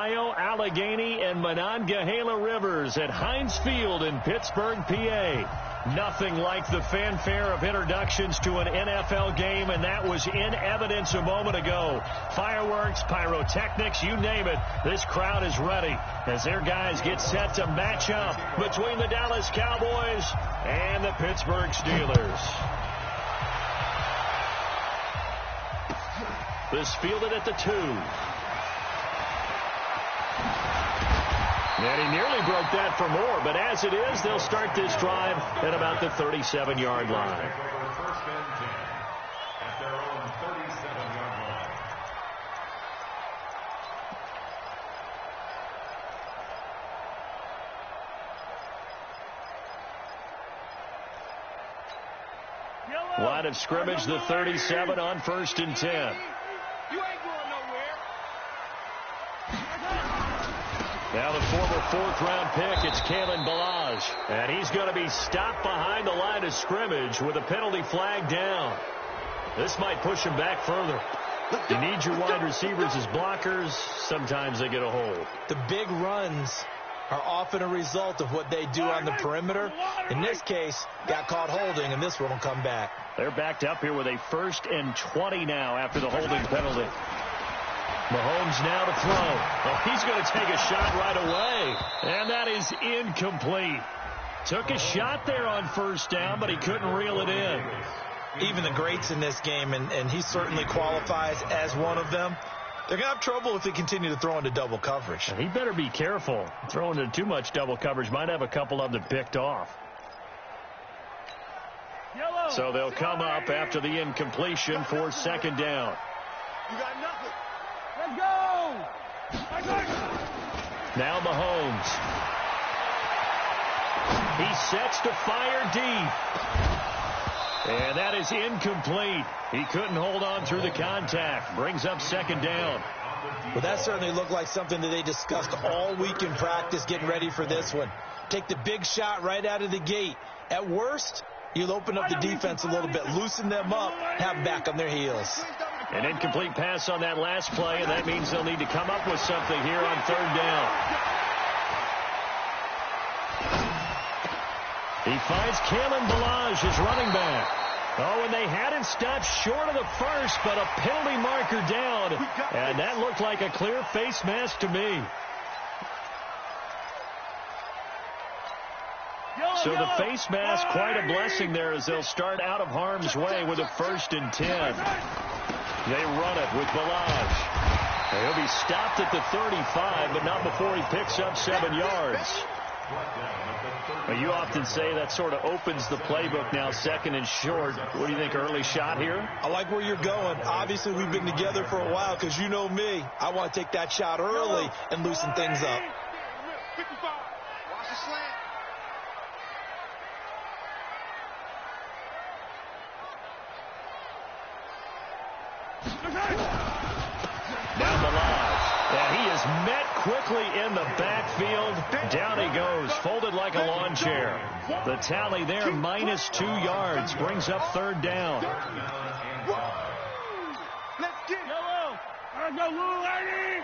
Ohio, Allegheny, and Monongahela Rivers at Heinz Field in Pittsburgh, PA. Nothing like the fanfare of introductions to an NFL game, and that was in evidence a moment ago. Fireworks, pyrotechnics, you name it. This crowd is ready as their guys get set to match up between the Dallas Cowboys and the Pittsburgh Steelers. This fielded at the 2. And he nearly broke that for more, but as it is, they'll start this drive at about the 37-yard line. First and 10 at their own 37-yard line. Line of scrimmage, the 37 on 1st and 10. You ain't going nowhere. Now the former 4th-round pick, it's Kalen Ballage. And he's going to be stopped behind the line of scrimmage with a penalty flag down. This might push him back further. You need your wide receivers as blockers. Sometimes they get a hold. The big runs are often a result of what they do on the perimeter. In this case, got caught holding, and this one will come back. They're backed up here with a 1st and 20 now after the holding penalty. Mahomes now to throw. Oh, he's going to take a shot right away. And that is incomplete. Took a shot there on 1st down, but he couldn't reel it in. Even the greats in this game, and he certainly qualifies as one of them, they're going to have trouble if they continue to throw into double coverage. And he better be careful. Throwing into too much double coverage might have a couple of them picked off. So they'll come up after the incompletion for 2nd down. You got nothing. Let's go. Now Mahomes. He sets to fire deep. And that is incomplete. He couldn't hold on through the contact. Brings up 2nd down. Well, that certainly looked like something that they discussed all week in practice getting ready for this one. Take the big shot right out of the gate. At worst, you'll open up the defense a little bit, loosen them up, have them back on their heels. An incomplete pass on that last play, and that means they'll need to come up with something here on 3rd down. He finds Kalen Ballage, his running back. Oh, and they had it stopped short of the 1st, but a penalty marker down. And that looked like a clear face mask to me. So the face mask, quite a blessing there as they'll start out of harm's way with a 1st and 10. They run it with Ballage. He'll be stopped at the 35, but not before he picks up 7 yards. Well, you often say that sort of opens the playbook now, 2nd and short. What do you think, early shot here? I like where you're going. Obviously, we've been together for a while because you know me. I want to take that shot early and loosen things up. 55. Watch the slant. Now Ballage. And he is met quickly in the backfield. Down he goes, folded like a lawn chair. The tally there, -2 yards, brings up 3rd down. Let's get it. Yellow. Let's go, little lady.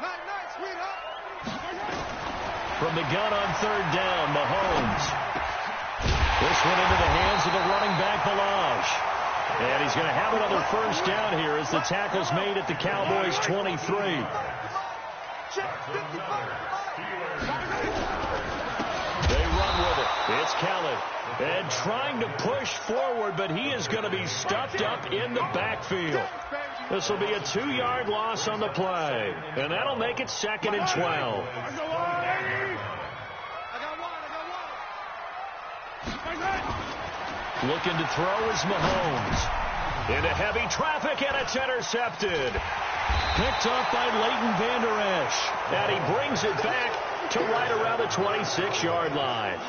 Night, sweetheart. From the gun on 3rd down, Mahomes. This one into the hands of the running back, Ballage. And he's going to have another 1st down here as the tackle's made at the Cowboys' 23. They run with it. It's Kelly. And trying to push forward, but he is going to be stuffed up in the backfield. This will be a 2-yard loss on the play. And that'll make it 2nd and 12. Looking to throw is Mahomes. Into heavy traffic, and it's intercepted. Picked up by Leighton Vander Esch. And he brings it back to right around the 26-yard line.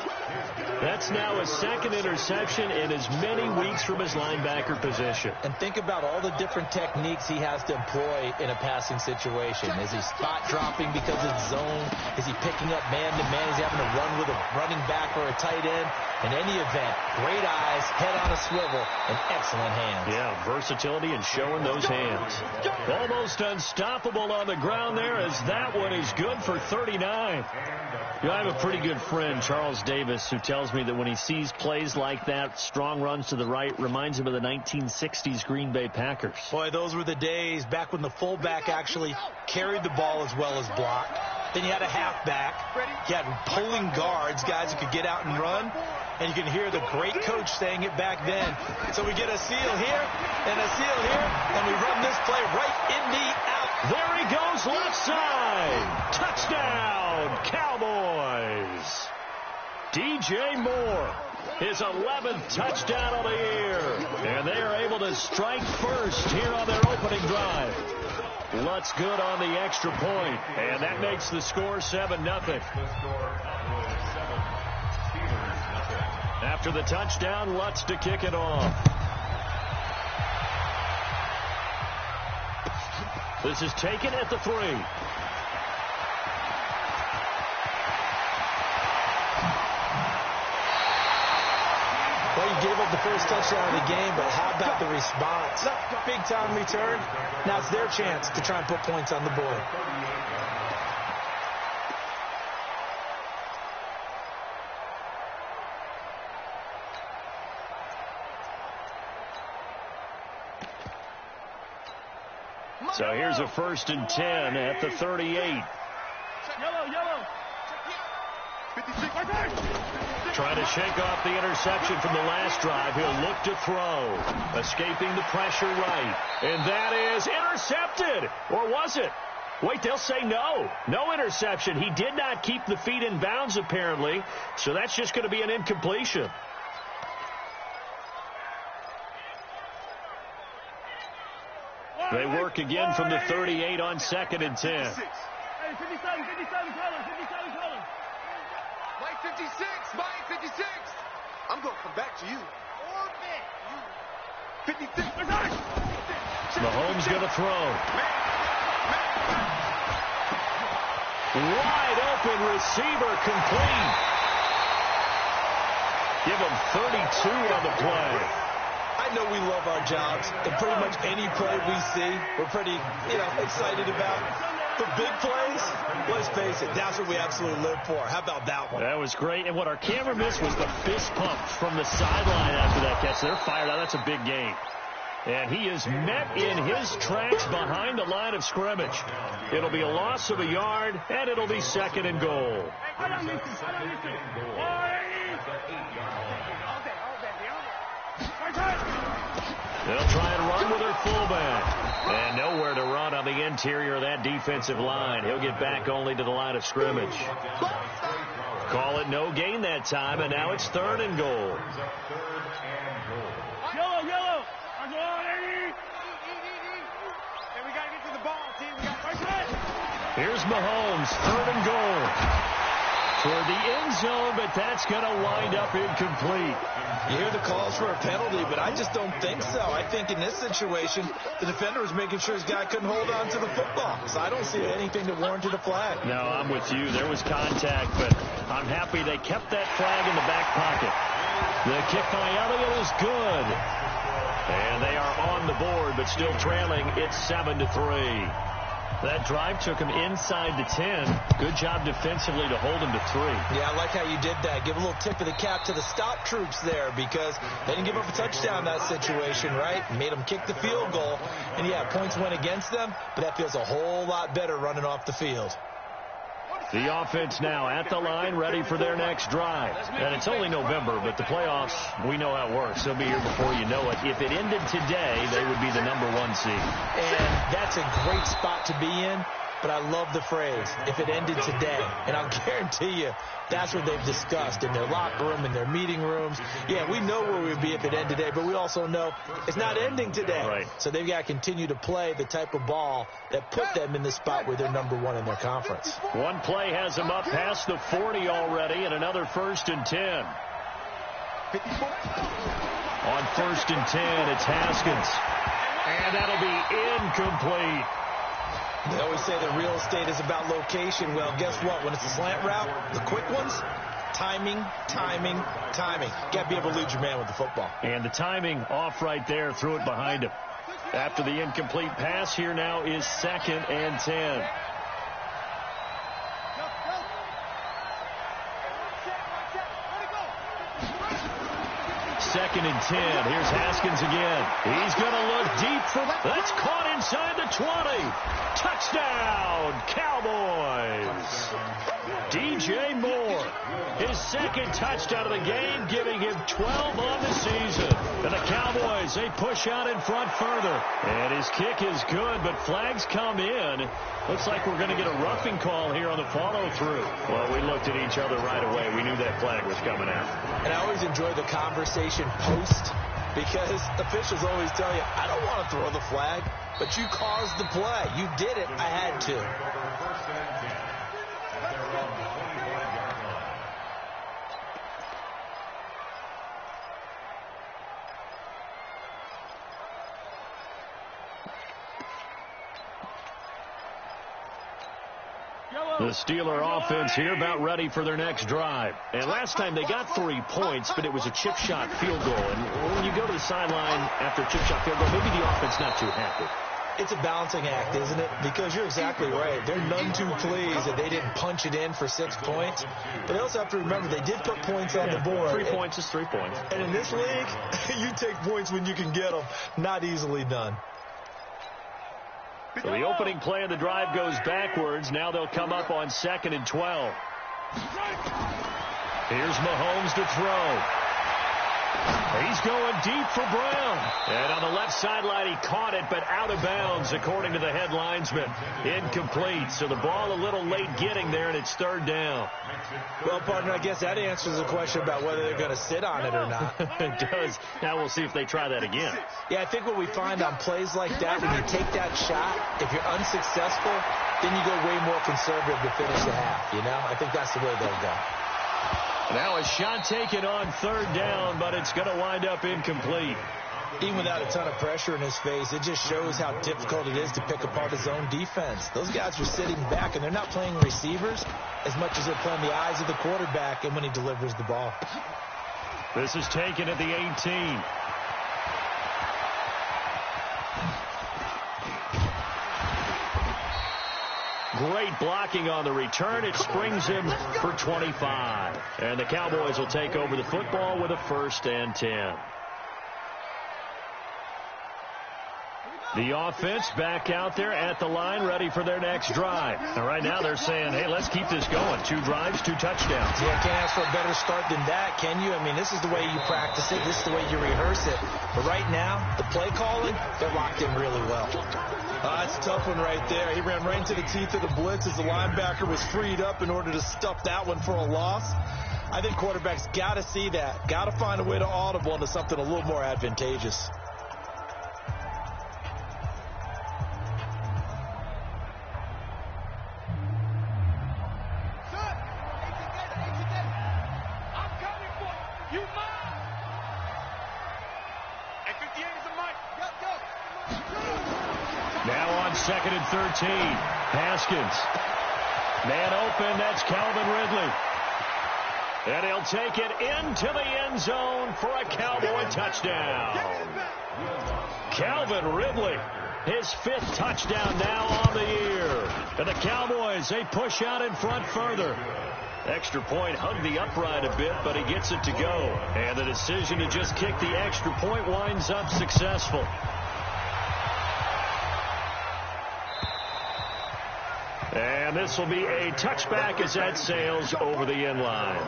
That's now his second interception in as many weeks from his linebacker position. And think about all the different techniques he has to employ in a passing situation. Is he spot dropping because it's zone? Is he picking up man-to-man? Is he having to run with a running back or a tight end? In any event, great eyes, head on a swivel, and excellent hands. Yeah, versatility and showing those hands. Almost unstoppable on the ground there, as that one is good for 39. You know, I have a pretty good friend, Charles Davis, who tells me that when he sees plays like that, strong runs to the right, reminds him of the 1960s Green Bay Packers. Boy, those were the days back when the fullback actually carried the ball as well as blocked. Then you had a halfback. You had pulling guards, guys who could get out and run. And you can hear the great coach saying it back then. So we get a seal here and a seal here, and we run this play right in the out. There he goes, left side. Touchdown, Cowboys. DJ Moore, his 11th touchdown of the year. And they are able to strike first here on their opening drive. Lutz good on the extra point, and that makes the score 7-0. After the touchdown, Lutz to kick it off. This is taken at the 3. Well, you gave up the first touchdown of the game, but how about the response? Big-time return. Now it's their chance to try and put points on the board. So here's a 1st and 10 at the 38. Yellow. 56. Trying to shake off the interception from the last drive. He'll look to throw. Escaping the pressure right. And that is intercepted. Or was it? Wait, they'll say no. No interception. He did not keep the feet in bounds, apparently. So that's just going to be an incompletion. They work again from the 38 on 2nd and 10. Hey, 57 colors. Mike 56. I'm going to come back to you. 56. Mahomes going to throw. Wide open receiver, complete. Give him 32 on the play. I know we love our jobs, and pretty much any play we see, we're pretty, excited about. The big plays, let's face it, that's what we absolutely live for. How about that one? That was great. And what our camera missed was the fist pump from the sideline after that catch. They're fired out. That's a big game. And he is met in his tracks behind the line of scrimmage. It'll be a loss of a yard, and it'll be 2nd and goal. They'll try and run with their fullback. And nowhere to run on the interior of that defensive line. He'll get back only to the line of scrimmage. Call it no gain that time, and now it's 3rd and goal. Yellow. And we got to get to the ball, team. Here's Mahomes, 3rd and goal. Toward the end zone, but that's going to wind up incomplete. You hear the calls for a penalty, but I just don't think so. I think in this situation, the defender was making sure his guy couldn't hold on to the football. So I don't see anything that warranted a flag. No, I'm with you. There was contact, but I'm happy they kept that flag in the back pocket. The kick by Elliott is good. And they are on the board, but still trailing. It's 7-3. That drive took him inside the 10. Good job defensively to hold him to 3. Yeah, I like how you did that. Give a little tip of the cap to the stop troops there, because they didn't give up a touchdown in that situation, right? Made them kick the field goal. And, yeah, points went against them, but that feels a whole lot better running off the field. The offense now at the line, ready for their next drive. And it's only November, but the playoffs, we know how it works. They'll be here before you know it. If it ended today, they would be the #1 seed. And that's a great spot to be in. but I love the phrase, if it ended today. And I'll guarantee you that's what they've discussed in their locker room, in their meeting rooms. Yeah, we know where we'd be if it ended today, but we also know it's not ending today. Right. So they've got to continue to play the type of ball that put them in the spot where they're number one in their conference. One play has them up past the 40 already, and another 1st and 10. On 1st and 10, it's Haskins. And that'll be incomplete. They always say that real estate is about location. Well, guess what? When it's a slant route, the quick ones, timing, timing, timing. Got to be able to lead your man with the football. And the timing off right there, threw it behind him. After the incomplete pass, here now is 2nd and 10. Second and 10. Here's Haskins again. He's going to look deep for that. That's caught inside the 20. Touchdown, Cowboys. DJ Moore, his 2nd touchdown of the game, giving him 12 on the season. And the Cowboys, they push out in front further. And his kick is good, but flags come in. Looks like we're going to get a roughing call here on the follow-through. Well, we looked at each other right away. We knew that flag was coming out. And I always enjoy the conversation post, because officials always tell you, I don't want to throw the flag, but you caused the play. You did it. I had to. First and 10. At their own 25-yard line. The Steeler offense here about ready for their next drive. And last time they got 3 points, but it was a chip shot field goal. And when you go to the sideline after a chip shot field goal, maybe the offense not too happy. It's a balancing act, isn't it? Because you're exactly right. They're none too pleased that they didn't punch it in for 6 points. But they also have to remember they did put points on the board. 3 points is 3 points. And in this league, you take points when you can get them. Not easily done. So the opening play of the drive goes backwards. Now they'll come up on 2nd and 12. Here's Mahomes to throw. He's going deep for Brown. And on the left sideline, he caught it, but out of bounds, according to the head linesman. Incomplete. So the ball a little late getting there, and it's 3rd down. Well, partner, I guess that answers the question about whether they're going to sit on it or not. It does. Now we'll see if they try that again. Yeah, I think what we find on plays like that, when you take that shot, if you're unsuccessful, then you go way more conservative to finish the half, you know? I think that's the way they'll go. Now a shot taken on 3rd down, but it's going to wind up incomplete. Even without a ton of pressure in his face, it just shows how difficult it is to pick apart his own defense. Those guys are sitting back, and they're not playing receivers as much as they're playing the eyes of the quarterback and when he delivers the ball. This is taken at the 18. Great blocking on the return. It springs him for 25. And the Cowboys will take over the football with a 1st and 10. The offense back out there at the line, ready for their next drive. And right now they're saying, hey, let's keep this going. 2 drives, 2 touchdowns. Yeah, can't ask for a better start than that, can you? I mean, this is the way you practice it. This is the way you rehearse it. But right now, the play calling, they're locked in really well. That's a tough one right there. He ran right into the teeth of the blitz as the linebacker was freed up in order to stuff that one for a loss. I think quarterbacks got to see that. Got to find a way to audible into something a little more advantageous. Now on 2nd and 13. Haskins. Man open, that's Calvin Ridley. And he'll take it into the end zone for a Cowboy touchdown. Calvin Ridley, his 5th touchdown now on the year. And the Cowboys, they push out in front further. Extra point hugged the upright a bit, but he gets it to go. And the decision to just kick the extra point winds up successful. And this will be a touchback as that sails over the end line.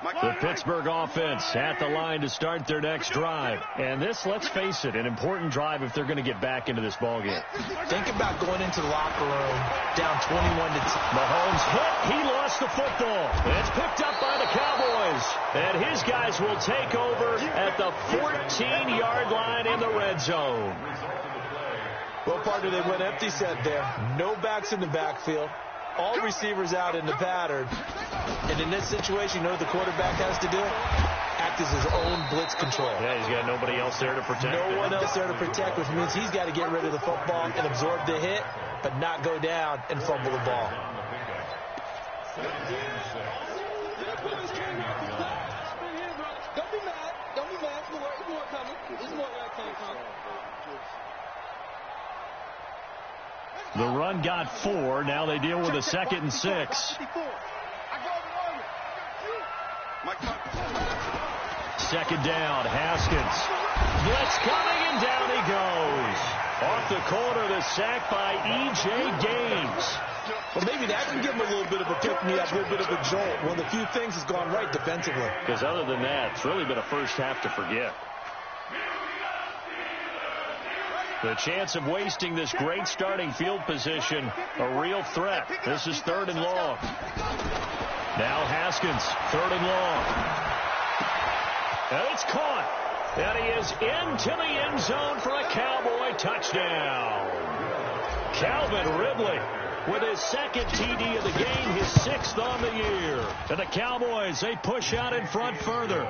The Pittsburgh offense at the line to start their next drive. And this, let's face it, an important drive if they're going to get back into this ballgame. Think about going into the locker room down 21-10. Mahomes hit. He lost the football. It's picked up by the Cowboys. And his guys will take over at the 14-yard line in the red zone. Well, partner, they went empty set there. No backs in the backfield. All receivers out in the pattern. And in this situation, you know what the quarterback has to do? Act as his own blitz control. Yeah, he's got nobody else there to protect him. No one else there to protect, which means he's got to get rid of the football and absorb the hit, but not go down and fumble the ball. Don't be mad. Don't be mad. There's more coming. There's more coming. The run got 4. Now they deal with a 2nd and 6. Second down, Haskins. Blitz coming, and down he goes. Off the corner, the sack by E.J. Gaines. Well, maybe that can give him a little bit of a pick-me-up, a little bit of a jolt. One of the few things has gone right defensively. Because other than that, it's really been a first half to forget. The chance of wasting this great starting field position, a real threat. This is 3rd and long. Now Haskins, 3rd and long. And it's caught. And he is into the end zone for a Cowboy touchdown. Calvin Ridley with his 2nd TD of the game, his 6th on the year. And the Cowboys, they push out in front further.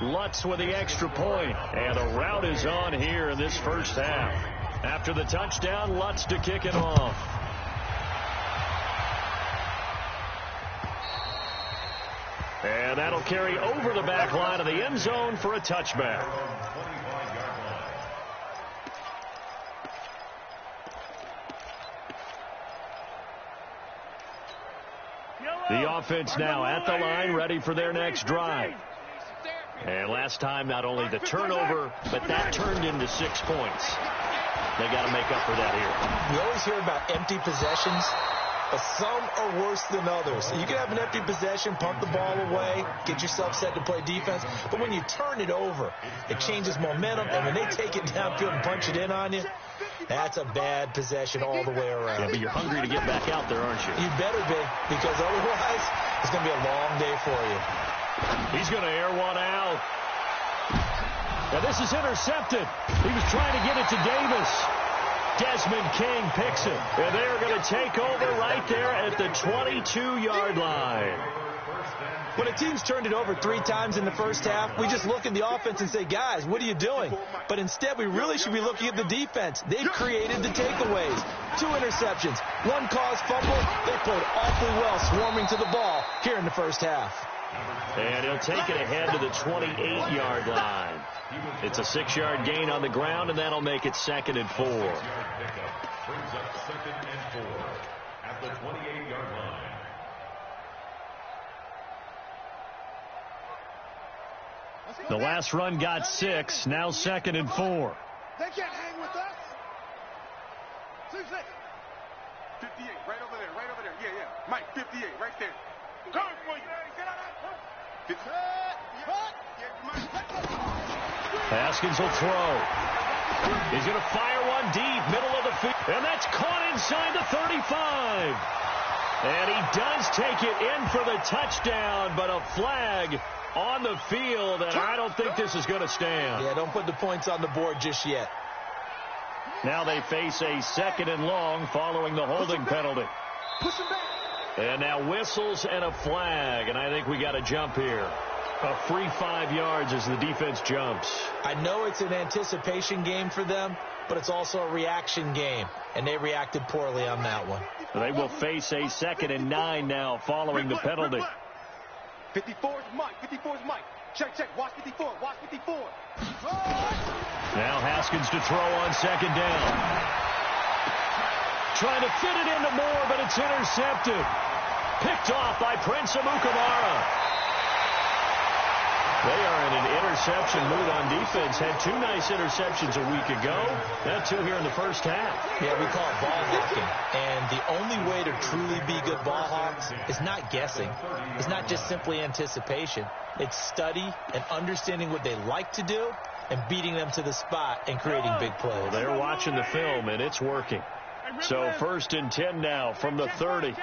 Lutz with the extra point, and the route is on here in this first half. After the touchdown, Lutz to kick it off. And that'll carry over the back line of the end zone for a touchback. The offense now at the line, ready for their next drive. And last time, not only the turnover, but that turned into 6 points. They got to make up for that here. We always hear about empty possessions, but some are worse than others. You can have an empty possession, pump the ball away, get yourself set to play defense, but when you turn it over, it changes momentum, and when they take it downfield and punch it in on you, that's a bad possession all the way around. Yeah, but you're hungry to get back out there, aren't you? You better be, because otherwise, it's going to be a long day for you. He's going to air one out. Now this is intercepted. He was trying to get it to Davis. Desmond King picks it. And they're going to take over right there at the 22-yard line. When a team's turned it over 3 times in the first half, we just look at the offense and say, guys, what are you doing? But instead, we really should be looking at the defense. They've created the takeaways. 2 interceptions, 1 caused fumble. They played awfully well swarming to the ball here in the first half. And he'll take it ahead to the 28-yard line. It's a 6-yard gain on the ground, and that'll make it 2nd and 4. Brings up 2nd and 4 at the 28-yard line. The last run got 6. Now 2nd and 4. They can't hang with us. 58, right over there. Yeah. Mike, 58, right there. Come for you. Get out of Haskins will throw. He's going to fire one deep, middle of the field. And that's caught inside the 35. And he does take it in for the touchdown, but a flag on the field, and I don't think this is going to stand. Yeah, don't put the points on the board just yet. Now they face a 2nd and long following the holding penalty. Push him back. And now whistles and a flag, and I think we got a jump here. A free 5 yards as the defense jumps. I know it's an anticipation game for them, but it's also a reaction game, and they reacted poorly on that one. They will face a 2nd and 9 now following the penalty. 54's Mike. Check. Watch 54. Now Haskins to throw on 2nd down. Trying to fit it into Moore, but it's intercepted. Picked off by Prince Amukamara. They are in an interception mood on defense. Had 2 nice interceptions a week ago. Now 2 here in the first half. Yeah, we call it ball hawking. And the only way to truly be good ball hawks is not guessing. It's not just simply anticipation. It's study and understanding what they like to do and beating them to the spot and creating big plays. Well, they're watching the film, and it's working. So 1st and 10 now from the 30.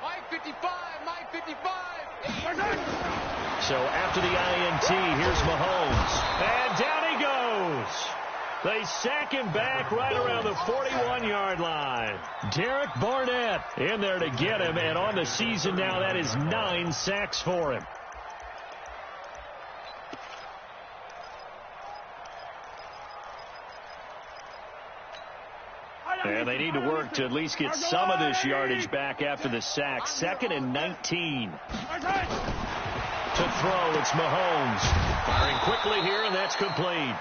Mike 55, Mike 55. So after the INT, here's Mahomes. And down he goes. They sack him back right around the 41-yard line. Derek Barnett in there to get him. And on the season now, that is 9 sacks for him. And they need to work to at least get some of this yardage back after the sack. 2nd and 19. To throw, it's Mahomes. Firing quickly here, and that's complete.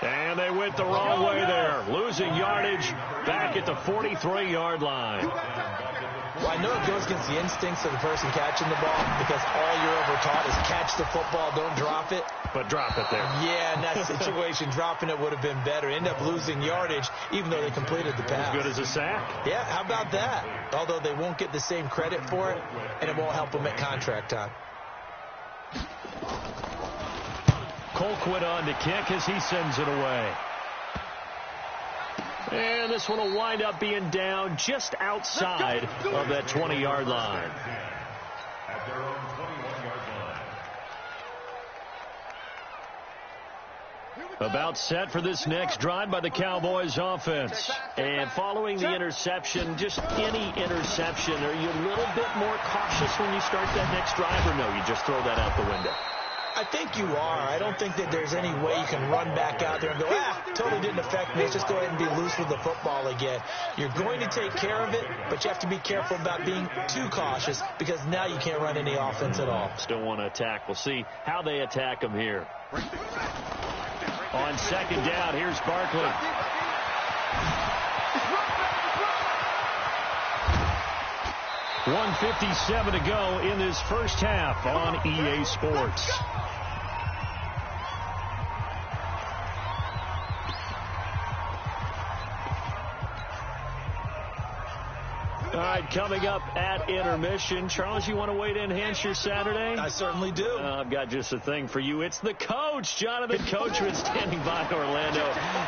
And they went the wrong way there. Losing yardage back at the 43-yard line. Well, I know it goes against the instincts of the person catching the ball because all you're ever taught is catch the football, don't drop it. But drop it there. Yeah, in that situation, dropping it would have been better. End up losing yardage even though they completed the pass. As good as a sack. Yeah, how about that? Although they won't get the same credit for it, and it won't help them at contract time. Colquitt on to kick as he sends it away. And this one will wind up being down just outside of that 20-yard line. At their own 21-yard line. About set for this next drive by the Cowboys offense. And following the interception, just any interception, are you a little bit more cautious when you start that next drive, or no, you just throw that out the window? I think you are. I don't think that there's any way you can run back out there and go, totally didn't affect me. Let's just go ahead and be loose with the football again. You're going to take care of it, but you have to be careful about being too cautious because now you can't run any offense at all. Still want to attack. We'll see how they attack him here. On 2nd down, here's Barkley. .157 to go in this first half on EA Sports. All right, coming up at intermission. Charles, you want to wait to enhance your Saturday? I certainly do. I've got just a thing for you. It's the coach, Jonathan Coachman, standing by in Orlando.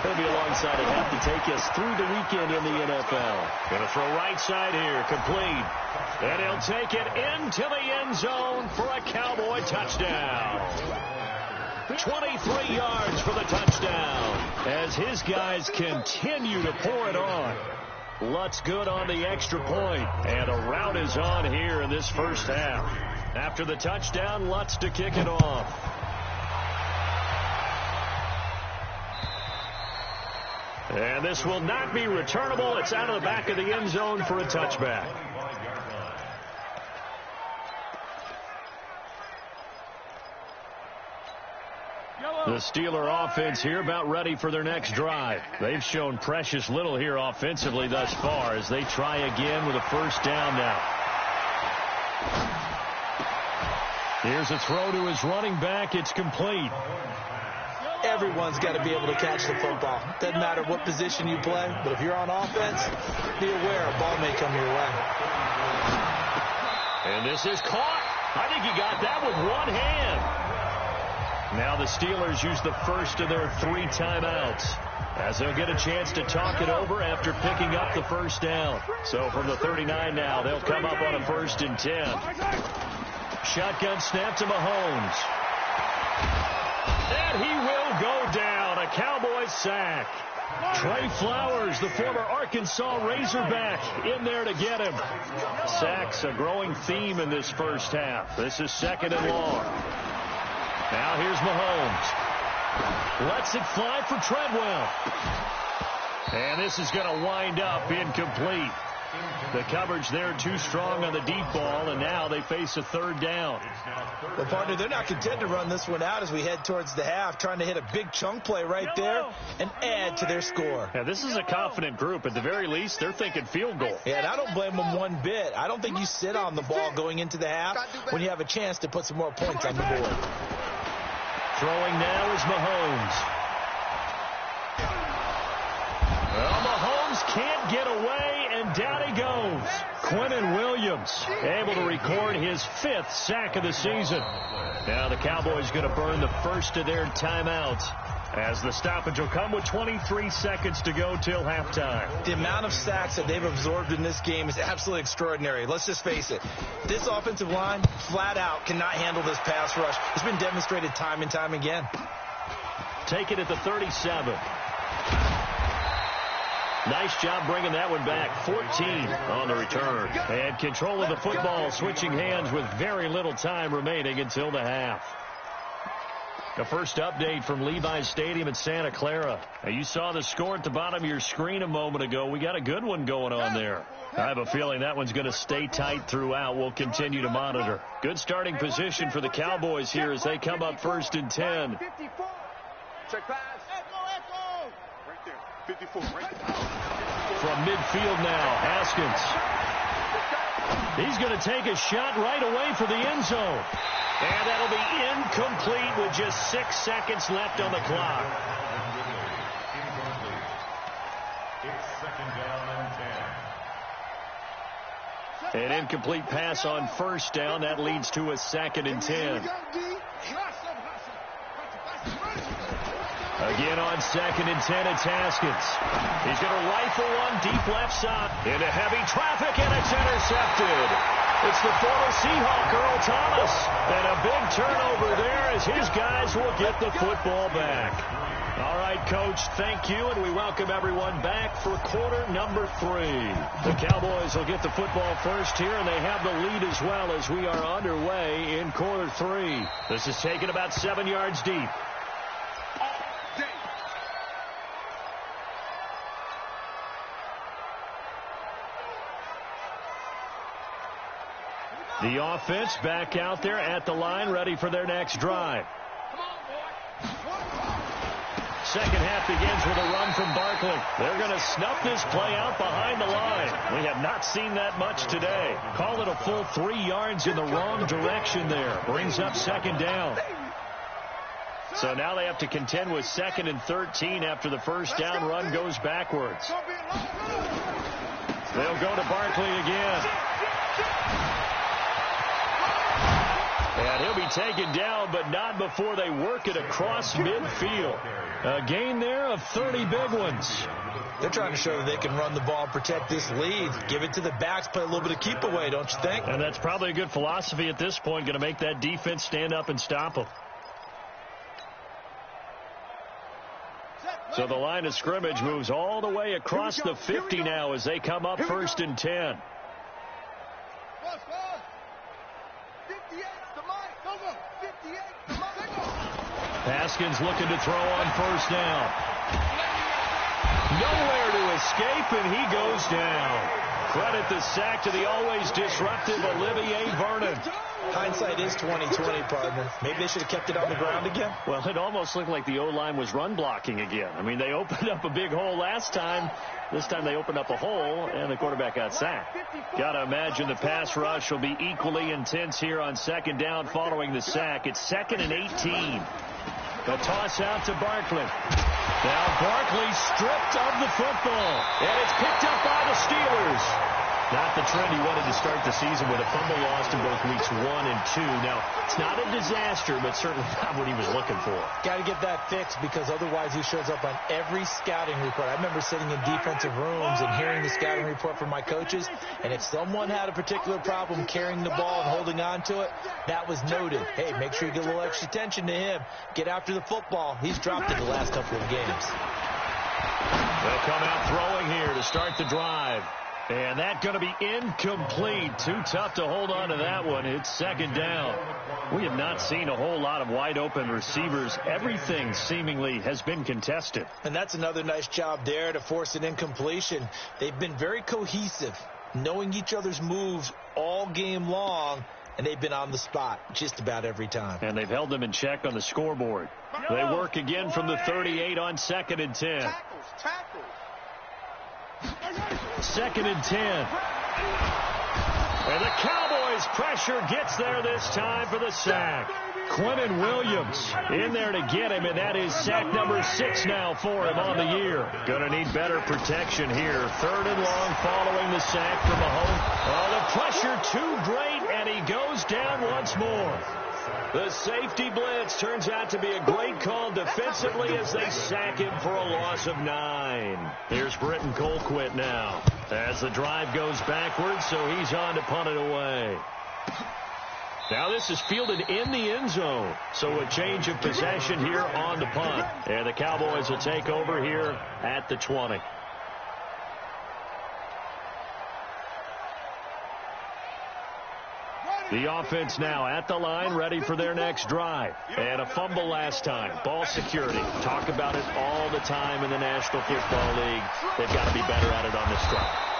He'll be alongside at half to take us through the weekend in the NFL. Going to throw right side here, complete. And he'll take it into the end zone for a Cowboy touchdown. 23 yards for the touchdown as his guys continue to pour it on. Lutz good on the extra point, and a rout is on here in this first half. After the touchdown, Lutz to kick it off. And this will not be returnable. It's out of the back of the end zone for a touchback. The Steeler offense here about ready for their next drive. They've shown precious little here offensively thus far as they try again with a first down now. Here's a throw to his running back. It's complete. Everyone's got to be able to catch the football. Doesn't matter what position you play, but if you're on offense, be aware a ball may come your way. And this is caught. I think he got that with one hand. Now the Steelers use the first of their 3 timeouts as they'll get a chance to talk it over after picking up the first down. So from the 39 now, they'll come up on a 1st and 10. Shotgun snap to Mahomes. And he will go down. A Cowboys sack. Trey Flowers, the former Arkansas Razorback, in there to get him. Sacks a growing theme in this first half. This is 2nd and long. Now here's Mahomes. Lets it fly for Treadwell. And this is going to wind up incomplete. The coverage there too strong on the deep ball, and now they face a third down. Well, partner, they're not content to run this one out as we head towards the half, trying to hit a big chunk play right there and add to their score. Yeah, this is a confident group. At the very least, they're thinking field goal. Yeah, and I don't blame them one bit. I don't think you sit on the ball going into the half when you have a chance to put some more points on the board. Throwing now is Mahomes. Well, Mahomes can't get away, and down he goes. Quinnen Williams able to record his 5th sack of the season. Now the Cowboys going to burn the first of their timeouts, as the stoppage will come with 23 seconds to go till halftime. The amount of sacks that they've absorbed in this game is absolutely extraordinary. Let's just face it. This offensive line, flat out, cannot handle this pass rush. It's been demonstrated time and time again. Take it at the 37. Nice job bringing that one back. 14 on the return. And control of the football, switching hands with very little time remaining until the half. The first update from Levi's Stadium in Santa Clara. Now, you saw the score at the bottom of your screen a moment ago. We got a good one going on there. I have a feeling that one's going to stay tight throughout. We'll continue to monitor. Good starting position for the Cowboys here as they come up 1st and 10. Check pass. Right there. 54. Right there. From midfield now, Haskins. He's going to take a shot right away for the end zone. And that'll be incomplete with just 6 seconds left on the clock. It's 2nd down and 10. An incomplete pass on 1st down. That leads to a 2nd and 10. Again on 2nd and 10, it's Haskins. He's going to rifle one deep left side into heavy traffic, and it's intercepted. It's the former Seahawk, Earl Thomas. And a big turnover there as his guys will get the football back. All right, Coach, thank you, and we welcome everyone back for quarter number 3. The Cowboys will get the football first here, and they have the lead as well as we are underway in quarter 3. This is taken about 7 yards deep. The offense back out there at the line, ready for their next drive. Second half begins with a run from Barkley. They're going to snuff this play out behind the line. We have not seen that much today. Call it a full 3 yards in the wrong direction there. Brings up 2nd down. So now they have to contend with 2nd and 13 after the first down run goes backwards. They'll go to Barkley again. And he'll be taken down, but not before they work it across midfield. A gain there of 30 big ones. They're trying to show that they can run the ball and protect this lead. Give it to the backs, play a little bit of keep away, don't you think? And that's probably a good philosophy at this point, going to make that defense stand up and stop them. So the line of scrimmage moves all the way across the 50 now as they come up 1st and 10. Haskins looking to throw on 1st down. Nowhere to escape, and he goes down. Credit the sack to the always disruptive Olivier Vernon. Hindsight is 20/20, partner. Maybe they should have kept it on the ground again. Well, it almost looked like the O-line was run blocking again. I mean, they opened up a big hole last time. This time they opened up a hole, and the quarterback got sacked. Got to imagine the pass rush will be equally intense here on 2nd down following the sack. It's 2nd and 18. A toss out to Barkley. Now Barkley stripped of the football, and it's picked up by the Steelers. Not the trend he wanted to start the season with, a fumble lost in both weeks 1 and 2. Now, it's not a disaster, but certainly not what he was looking for. Got to get that fixed because otherwise he shows up on every scouting report. I remember sitting in defensive rooms and hearing the scouting report from my coaches, and if someone had a particular problem carrying the ball and holding on to it, that was noted. Hey, make sure you get a little extra attention to him. Get after the football. He's dropped it the last couple of games. They'll come out throwing here to start the drive. And that's going to be incomplete. Too tough to hold on to that one. It's 2nd down. We have not seen a whole lot of wide open receivers. Everything seemingly has been contested. And that's another nice job there to force an incompletion. They've been very cohesive. knowing each other's moves all game long, and they've been on the spot just about every time. And they've held them in check on the scoreboard. They work again from the 38 on 2nd and 10. Tackles. 2nd and 10. And the Cowboys pressure gets there this time for the sack. Quentin Williams in there to get him, and that is sack number 6 now for him on the year. Going to need better protection here. 3rd and long following the sack from Mahomes. Oh, the pressure too great, and he goes down once more. The safety blitz turns out to be a great call defensively as they sack him for a loss of 9. Here's Britton Colquitt now as the drive goes backwards, so he's on to punt it away. Now this is fielded in the end zone, so a change of possession here on the punt. And the Cowboys will take over here at the 20. The offense now at the line, ready for their next drive. And a fumble last time. Ball security. Talk about it all the time in the National Football League. They've got to be better at it on this drive.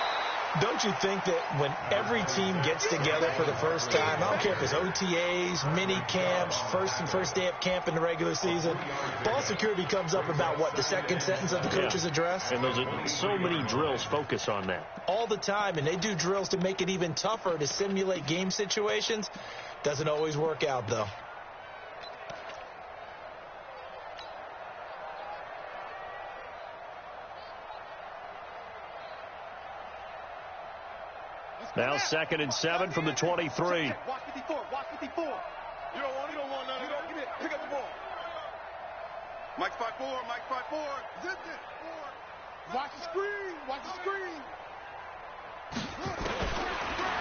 Don't you think that when every team gets together for the first time, I don't care if it's OTAs, mini camps, first day of camp in the regular season, ball security comes up about what, the second sentence of the coach's address? And those are so many drills focus on that. All the time, and they do drills to make it even tougher to simulate game situations. Doesn't always work out, though. Now 2nd and 7 from the 23. Watch 54. Watch 54. You don't want none. Give it. Pick up the ball. Mike's 5-4. Mike's 5-4. Zip it. Watch the screen. Watch the screen.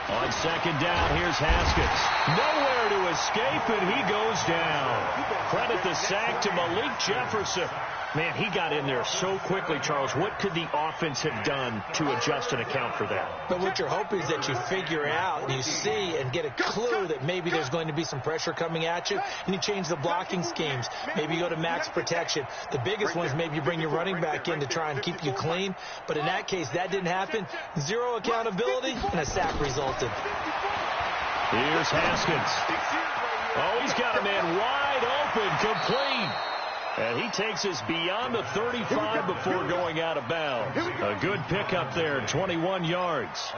On 2nd down, here's Haskins. Nowhere to escape, and he goes down. Credit the sack to Malik Jefferson. Man, he got in there so quickly, Charles. What could the offense have done to adjust and account for that? But what you're hoping is that you figure out, you see, and get a clue that maybe there's going to be some pressure coming at you, and you change the blocking schemes. Maybe you go to max protection. The biggest one is maybe you bring your running back in to try and keep you clean. But in that case, that didn't happen. 0 accountability, and a sack resulted. Here's Haskins. Oh, he's got a man wide open, complete. And he takes us beyond the 35 before going out of bounds. A good pickup there, 21 yards.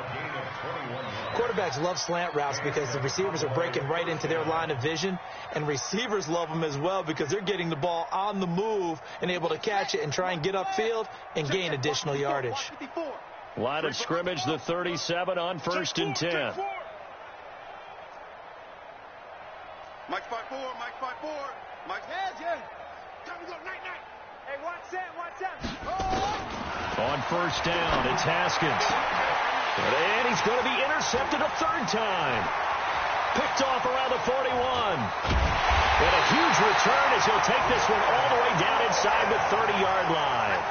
Quarterbacks love slant routes because the receivers are breaking right into their line of vision, and receivers love them as well because they're getting the ball on the move and able to catch it and try and get upfield and gain additional yardage. Line of scrimmage, the 37 on 1st and 10. Mike's 5-4. Mike's 5-4. Mike's yeah. Hey, watch that. On 1st down, it's Haskins. And he's going to be intercepted a 3rd time. Picked off around the 41. And a huge return as he'll take this one all the way down inside the 30-yard line.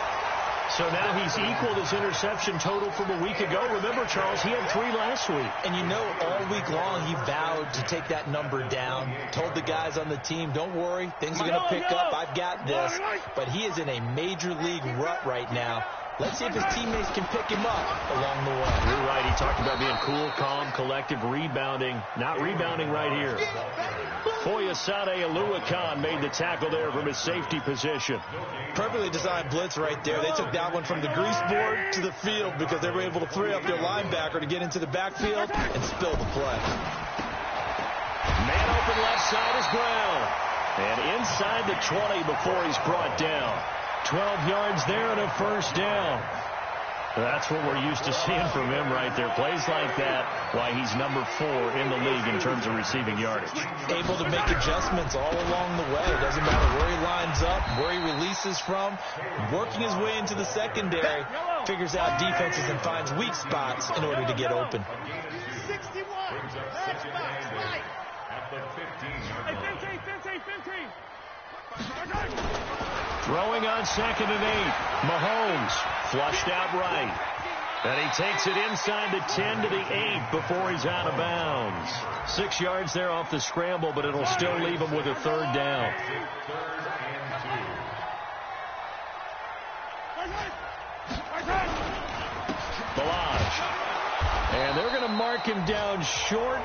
So now he's equaled his interception total from a week ago. Remember, Charles, he had 3 last week. And you know, all week long he vowed to take that number down. Told the guys on the team, don't worry, things are going to pick up. I've got this. But he is in a major league rut right now. Let's see if his teammates can pick him up along the way. You're right. He talked about being cool, calm, collective, rebounding. Not rebounding right here. Foyesade Oluwakan made the tackle there from his safety position. Perfectly designed blitz right there. They took that one from the grease board to the field because they were able to free up their linebacker to get into the backfield and spill the play. Man open left side is Brown. And inside the 20 before he's brought down. 12 yards there and a 1st down. That's what we're used to seeing from him right there. Plays like that, why he's number 4 in the league in terms of receiving yardage. Able to make adjustments all along the way. Doesn't matter where he lines up, where he releases from. Working his way into the secondary, figures out defenses and finds weak spots in order to get open. 61. That's right. At the 15-yard line. 15. Throwing on 2nd and 8. Mahomes flushed out right. And he takes it inside the 10 to the 8 before he's out of bounds. 6 yards there off the scramble, but it'll still leave him with a 3rd down. Balaj. And they're going to mark him down short,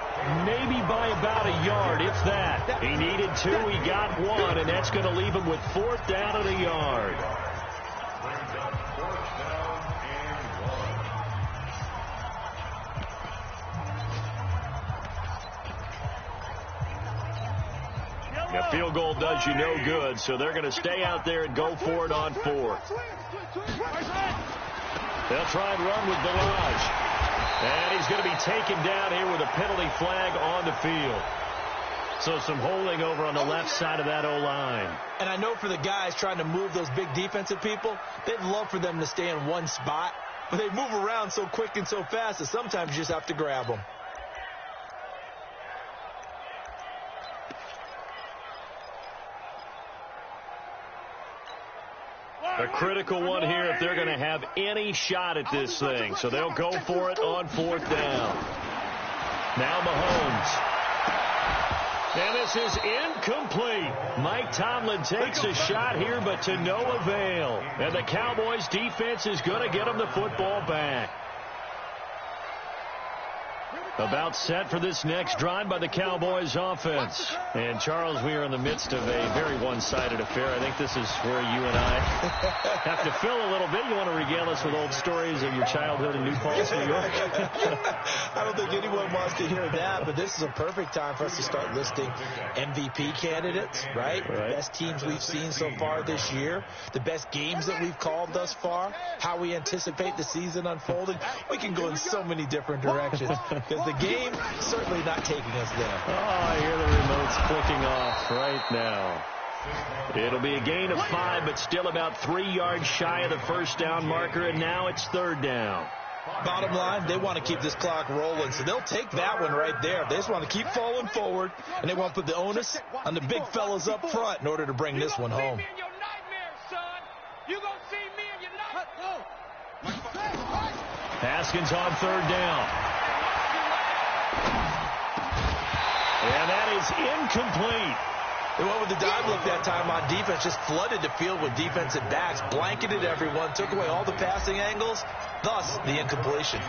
maybe by about a yard, if that. He needed 2, he got 1, and that's going to leave him with 4th down at a yard. Brings up 4th down and 1. A field goal does you no good, so they're going to stay out there and go for it on 4th. They'll try and run with Ballage. And he's going to be taken down here with a penalty flag on the field. So some holding over on the left side of that O-line. And I know for the guys trying to move those big defensive people, they'd love for them to stay in one spot. But they move around so quick and so fast that sometimes you just have to grab them. A critical one here if they're going to have any shot at this thing. So they'll go for it on 4th down. Now Mahomes. And this is incomplete. Mike Tomlin takes a shot here, but to no avail. And the Cowboys defense is going to get him the football back. About set for this next drive by the Cowboys offense. And, Charles, we are in the midst of a very one-sided affair. I think this is where you and I have to fill a little bit. You want to regale us with old stories of your childhood in New Paltz, New York? I don't think anyone wants to hear that, but this is a perfect time for us to start listing MVP candidates, right? The best teams we've seen so far this year, the best games that we've called thus far, how we anticipate the season unfolding. We can go in so many different directions because the game certainly not taking us there. Oh, I hear the remote's clicking off right now. It'll be a gain of 5, but still about 3 yards shy of the first down marker, and now it's 3rd down. Bottom line, they want to keep this clock rolling, so they'll take that one right there. They just want to keep falling forward, and they want to put the onus on the big fellas up front in order to bring this one home. Haskins on 3rd down. And that is incomplete. They went with the dive look that time on defense, just flooded the field with defensive backs, blanketed everyone, took away all the passing angles, thus the incompletion.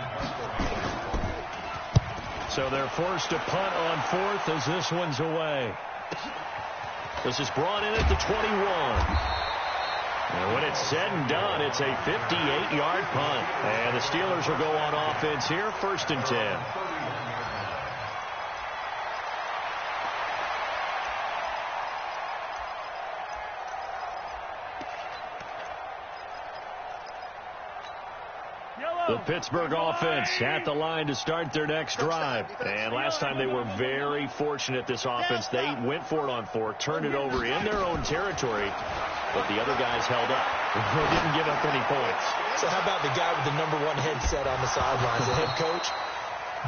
So they're forced to punt on 4th as this one's away. This is brought in at the 21. And when it's said and done, it's a 58-yard punt. And the Steelers will go on offense here, 1st and 10. The Pittsburgh offense at the line to start their next drive. And last time they were very fortunate, this offense. They went for it on 4, turned it over in their own territory, but the other guys held up. They didn't give up any points. So how about the guy with the #1 headset on the sidelines, the head coach?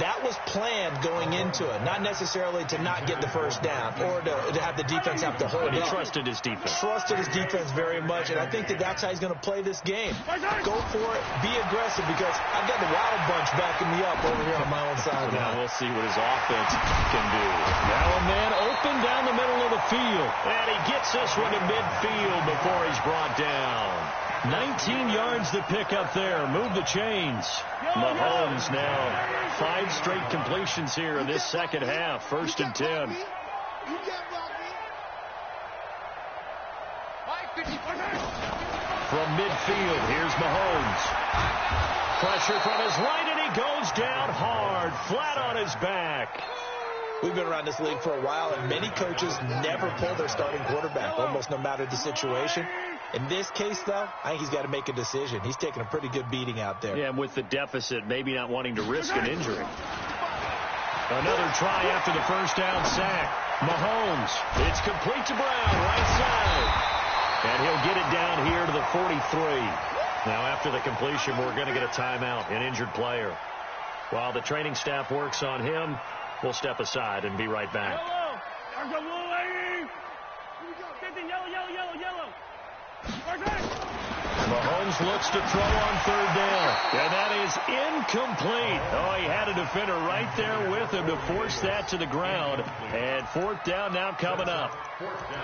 That was planned going into it, not necessarily to not get the first down or to have the defense have to hold But he up. trusted his defense. Trusted his defense very much, and I think that's how he's going to play this game. Go for it, be aggressive, because I've got the Wild Bunch backing me up over here on my own sideline. Now we'll see what his offense can do. Now a man open down the middle of the field, and he gets this one to midfield before he's brought down. 19 yards to pick up there. Move the chains. Mahomes now 5 straight completions here in this second half. 1st and 10. From midfield, here's Mahomes. Pressure from his right, and he goes down hard, flat on his back. We've been around this league for a while, and many coaches never pull their starting quarterback, almost no matter the situation. In this case, though, I think he's got to make a decision. He's taking a pretty good beating out there. Yeah, and with the deficit, maybe not wanting to risk an injury. Another try after the first down sack. Mahomes, it's complete to Brown, right side. And he'll get it down here to the 43. Now, after the completion, we're going to get a timeout, an injured player. While the training staff works on him, we'll step aside and be right back. Mahomes Mahomes looks to throw on third down. And that is incomplete. Oh, he had a defender right there with him to force that to the ground. And fourth down now coming up.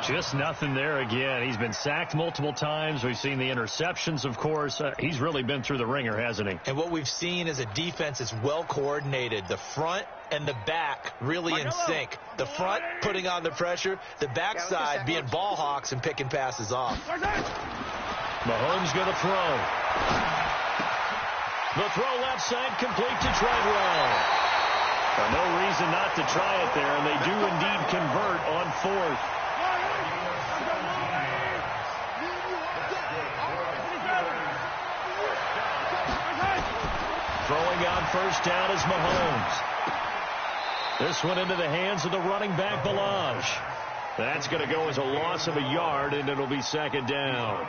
Just nothing there again. He's been sacked multiple times. We've seen the interceptions, of course. He's really been through the ringer, hasn't he? And what we've seen is a defense that's well coordinated. The front and the back really in sync. The front putting on the pressure, the backside being ball hawks and picking passes off. Mahomes going to throw. The throw left side complete to Treadwell. No reason not to try it there, and they do indeed convert on fourth. Throwing on first down is Mahomes. This one into the hands of the running back, Ballage. That's going to go as a loss of a yard, and it'll be second down.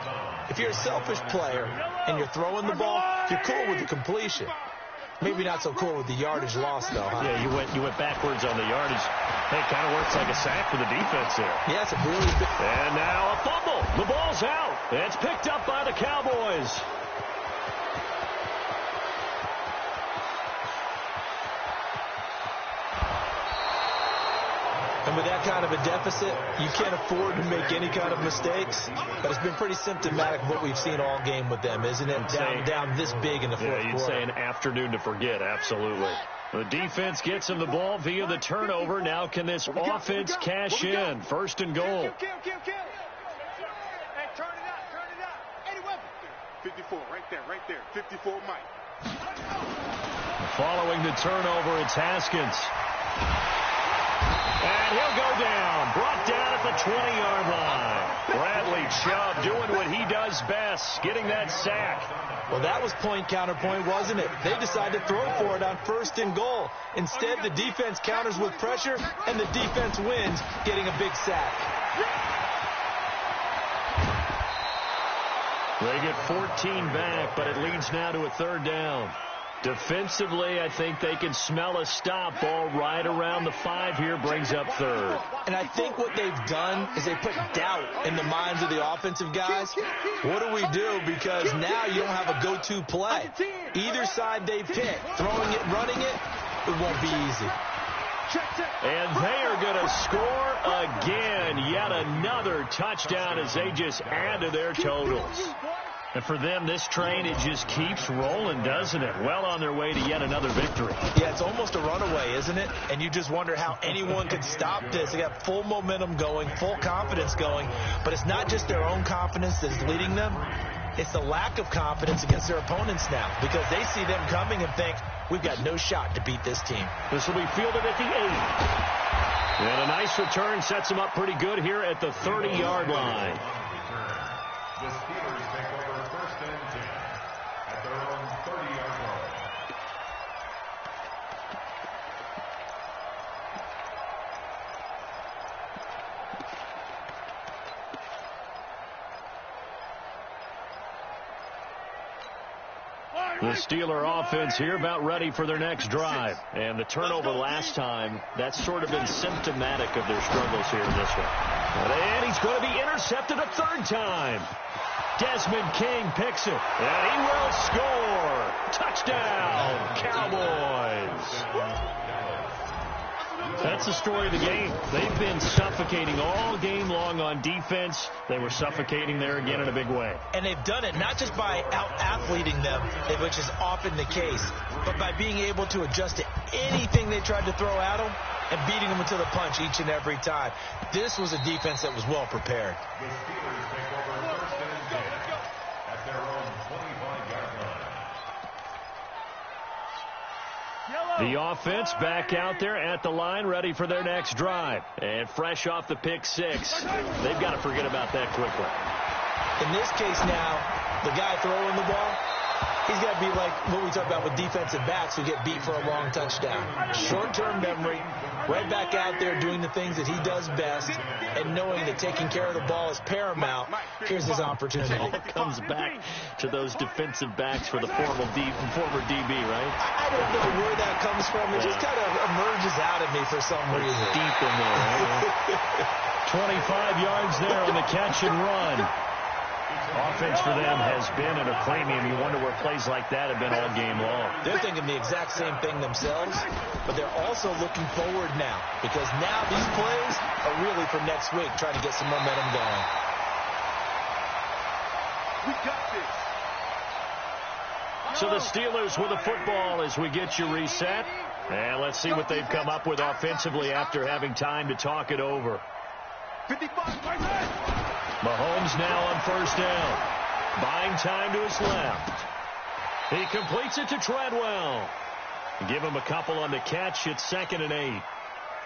If you're a selfish player and you're throwing the ball, you're cool with the completion. Maybe not so cool with the yardage loss, though, huh? Yeah, you went backwards on the yardage. Hey, it kind of works like a sack for the defense there. Yeah, it's a really big... And now a fumble. The ball's out. It's picked up by the Cowboys. And with that kind of a deficit, you can't afford to make any kind of mistakes. But it's been pretty symptomatic of what we've seen all game with them, isn't it? Down this big in the fourth quarter. Yeah, you'd say an afternoon to forget, absolutely. The defense gets him the ball via the turnover. Now can this offense cash in? First and goal. Hey, turn it out. 54, right there. 54, Mike. Following the turnover, it's Haskins. And he'll go down. Brought down at the 20-yard line. Bradley Chubb doing what he does best, getting that sack. Well, that was point-counterpoint, wasn't it? They decided to throw for it on first and goal. Instead, the defense counters with pressure, and the defense wins, getting a big sack. They get 14 back, but it leads now to a third down. Defensively, I think they can smell a stop. Ball right around the 5 here, brings up third. And I think what they've done is they put doubt in the minds of the offensive guys. What do we do? Because now you don't have a go-to play. Either side they pick, throwing it, running it, it won't be easy. And they are going to score again. Yet another touchdown as they just add to their totals. And for them, this train, it just keeps rolling, doesn't it? Well on their way to yet another victory. Yeah, it's almost a runaway, isn't it? And you just wonder how anyone could stop this. They got full momentum going, full confidence going. But it's not just their own confidence that's leading them. It's the lack of confidence against their opponents now, because they see them coming and think, we've got no shot to beat this team. This will be fielded at the 8. And a nice return sets them up pretty good here at the 30-yard line. The Steelers take over first and 10 at their own 30-yard line. The Steeler offense here about ready for their next drive. And the turnover last time, that's sort of been symptomatic of their struggles here in this one. And he's going to be intercepted a third time. Desmond King picks it, and he will score. Touchdown, Cowboys. That's the story of the game. They've been suffocating all game long on defense. They were suffocating there again in a big way. And they've done it not just by out-athleting them, which is often the case, but by being able to adjust to anything they tried to throw at them and beating them to the punch each and every time. This was a defense that was well prepared. The Steelers take over first and 10 at their own 25-yard line. The offense back out there at the line, ready for their next drive. And fresh off the pick six, they've got to forget about that quickly. In this case now, the guy throwing the ball, he's got to be like what we talk about with defensive backs who get beat for a long touchdown. Short-term memory, right back out there doing the things that he does best, and knowing that taking care of the ball is paramount. Here's his opportunity. It all comes back to those defensive backs for the former DB, right? I don't know where that comes from. It just kind of emerges out of me for some reason. Deep in there. Right? 25 yards there on the catch and run. Offense for them has been at a premium. You wonder where plays like that have been all game long. They're thinking the exact same thing themselves, but they're also looking forward now because now these plays are really for next week, trying to get some momentum going. We got this. So the Steelers with the football as we get you reset. And let's see what they've come up with offensively after having time to talk it over. 55. Mahomes now on first down. Buying time to his left. He completes it to Treadwell. Give him a couple on the catch. It's 2nd and 8.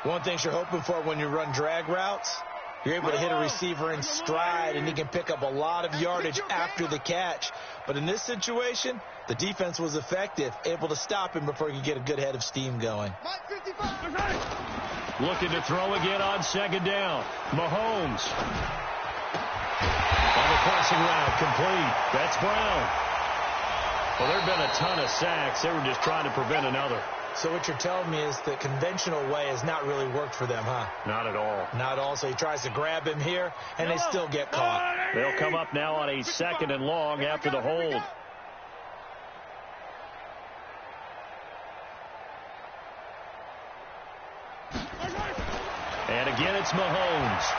One thing you're hoping for when you run drag routes, you're able to hit a receiver in stride, and he can pick up a lot of yardage after the catch. But in this situation, the defense was effective, able to stop him before he could get a good head of steam going. Looking to throw again on 2nd down. Mahomes. On the crossing route, complete. That's Brown. Well, there have been a ton of sacks. They were just trying to prevent another. So what you're telling me is the conventional way has not really worked for them, huh? Not at all. Not all. So he tries to grab him here, and they still get caught. They'll come up now on a 2nd and long after the hold. And again, it's Mahomes.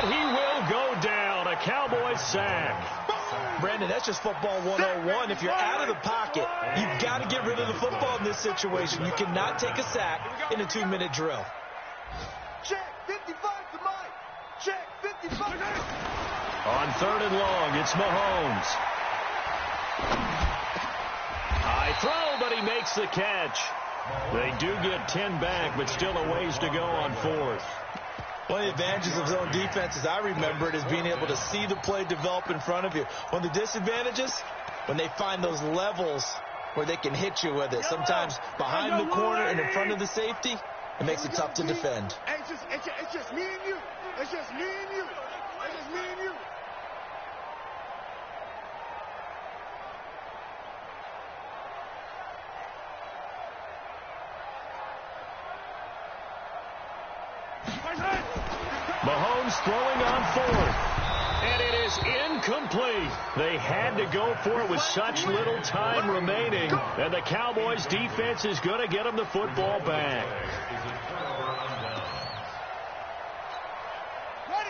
And he will go down. A Cowboys sack. Brandon, that's just football 101. If you're out of the pocket, you've got to get rid of the football in this situation. You cannot take a sack in a 2-minute drill. Check 55 to Mike. Check 55. On 3rd and long, it's Mahomes. High throw, but he makes the catch. They do get 10 back, but still a ways to go on 4th. One of the advantages of zone defense, as I remember it, is being able to see the play develop in front of you. One of the disadvantages, when they find those levels where they can hit you with it, sometimes behind the corner and in front of the safety, it makes it tough to defend. It's just me and you. It's just me and you. It's just me and you. Mahomes throwing on 4th. And it is incomplete. They had to go for it with such little time remaining. And the Cowboys defense is going to get them the football back.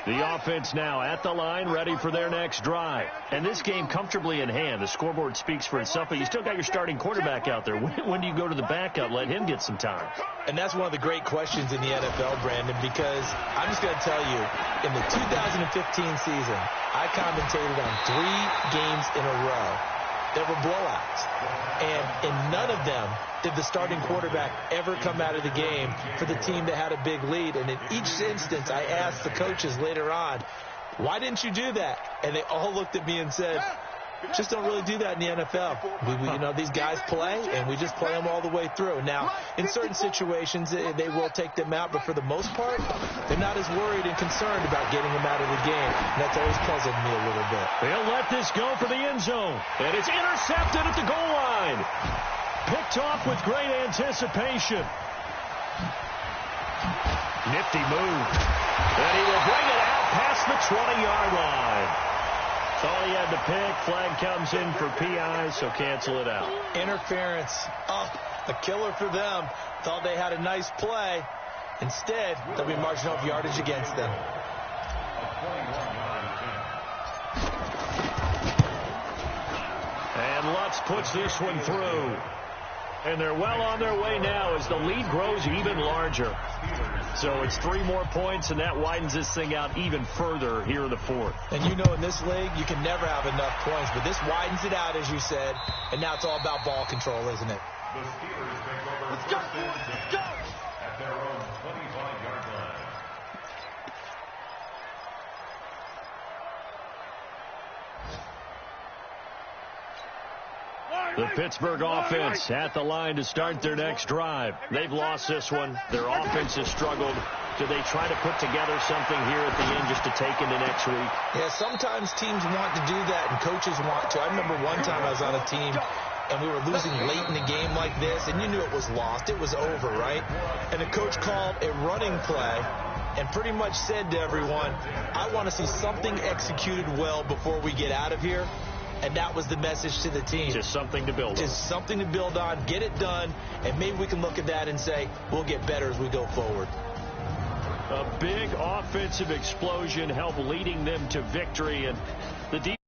The offense now at the line, ready for their next drive. And this game comfortably in hand. The scoreboard speaks for itself, but you still got your starting quarterback out there. When do you go to the backup, let him get some time? And that's one of the great questions in the NFL, Brandon, because I'm just going to tell you, in the 2015 season, I commentated on 3 games in a row that were blowouts. And in none of them did the starting quarterback ever come out of the game for the team that had a big lead. And in each instance, I asked the coaches later on, why didn't you do that? And they all looked at me and said, just don't really do that in the NFL. These guys play, and we just play them all the way through. Now, in certain situations, they will take them out, but for the most part, they're not as worried and concerned about getting them out of the game. And that's always puzzled me a little bit. They'll let this go for the end zone, and it's intercepted at the goal line. Picked off with great anticipation. Nifty move. And he will bring it out past the 20-yard line. That's all he had to pick. Flag comes in for PI, so cancel it out. Interference. Oh, a killer for them. Thought they had a nice play. Instead, they'll be marching off yardage against them. And Lutz puts this one through. And they're well on their way now as the lead grows even larger. So it's 3 more points, and that widens this thing out even further here in the 4th. And you know in this league, you can never have enough points, but this widens it out, as you said, and now it's all about ball control, isn't it? The Steelers take over Let's go. first and Let's go. 10 at their own 25-yard line. The Pittsburgh offense at the line to start their next drive. They've lost this one. Their offense has struggled. Do they try to put together something here at the end just to take into next week? Yeah, sometimes teams want to do that and coaches want to. I remember one time I was on a team and we were losing late in the game like this, and you knew it was lost. It was over, right? And the coach called a running play and pretty much said to everyone, I want to see something executed well before we get out of here. And that was the message to the team. Just something to build on. Just something to build on, get it done, and maybe we can look at that and say, we'll get better as we go forward. A big offensive explosion helped leading them to victory, and the